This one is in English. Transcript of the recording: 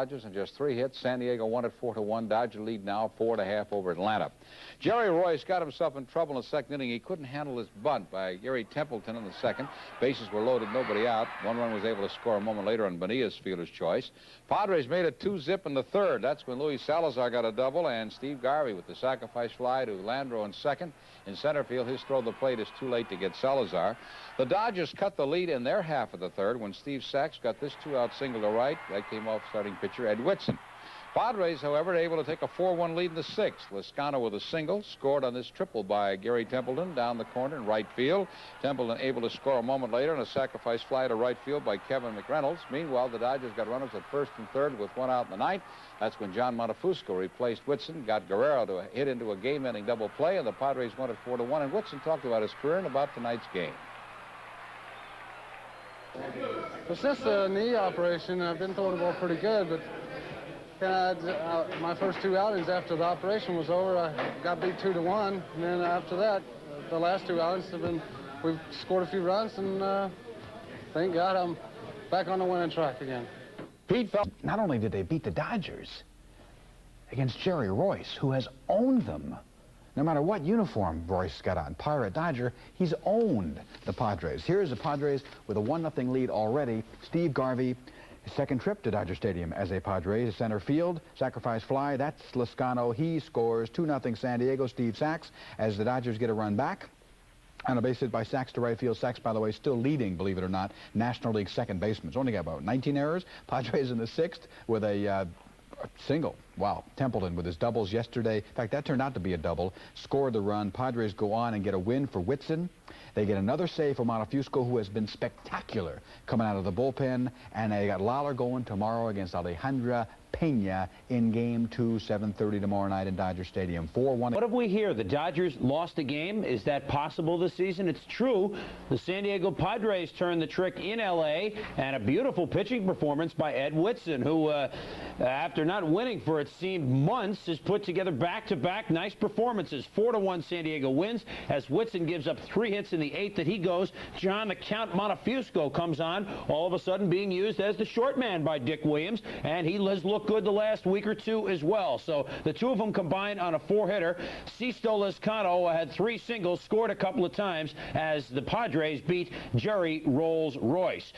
Dodgers in just 3 hits. San Diego won it 4-1. Dodger lead now 4.5 over Atlanta. Jerry Royce got himself in trouble in the second inning. He couldn't handle his bunt by Gary Templeton in the second. Bases were loaded, nobody out. One run was able to score a moment later on Bonilla's fielder's choice. Padres made it 2-zip in the third. That's when Luis Salazar got a double, and Steve Garvey with the sacrifice fly to Landro in second. In center field, his throw to the plate is too late to get Salazar. The Dodgers cut the lead in their half of the third when Steve Sachs got this 2-out single to right. That came off starting pitcher Ed Whitson. Padres, however, able to take a 4-1 lead in the sixth. Lezcano with a single, scored on this triple by Gary Templeton down the corner in right field. Templeton able to score a moment later on a sacrifice fly to right field by Kevin McReynolds. Meanwhile, the Dodgers got runners at first and third with 1 out in the ninth. That's when John Montefusco replaced Whitson, got Guerrero to hit into a game-ending double play, and the Padres won it 4-1. And Whitson talked about his career and about tonight's game. Well, since the knee operation, I've been throwing the ball pretty good, but my first 2 outings after the operation was over, I got beat 2-1, and then after that, the last 2 outings we've scored a few runs, and thank God I'm back on the winning track again. Pete felt not only did they beat the Dodgers against Jerry Royce, who has owned them. No matter what uniform Royce got on, Pirate, Dodger, he's owned the Padres. Here's the Padres with a 1-0 lead already. Steve Garvey, his second trip to Dodger Stadium as a Padres. Center field, sacrifice fly, that's Lezcano. He scores 2-0 San Diego. Steve Sachs as the Dodgers get a run back. On a base hit by Sachs to right field. Sachs, by the way, still leading, believe it or not, National League second baseman. He's only got about 19 errors. Padres in the sixth with a single. Wow. Templeton with his doubles yesterday. In fact, that turned out to be a double. Scored the run. Padres go on and get a win for Whitson. They get another save for Montefusco, who has been spectacular coming out of the bullpen. And they got Lawler going tomorrow against Alejandra Pena in Game 2, 7:30 tomorrow night in Dodger Stadium. 4-1. What if we hear the Dodgers lost a game? Is that possible this season? It's true. The San Diego Padres turned the trick in L.A. and a beautiful pitching performance by Ed Whitson, who, after not winning for it seemed months, has put together back-to-back nice performances. 4-1 San Diego wins as Whitson gives up 3 hits in the 8th that he goes. John the Count Montefusco comes on, all of a sudden being used as the short man by Dick Williams, and he has looked good the last week or two as well. So the two of them combined on a 4-hitter. Sisto Lezcano had 3 singles, scored a couple of times as the Padres beat Jerry Rolls Royce.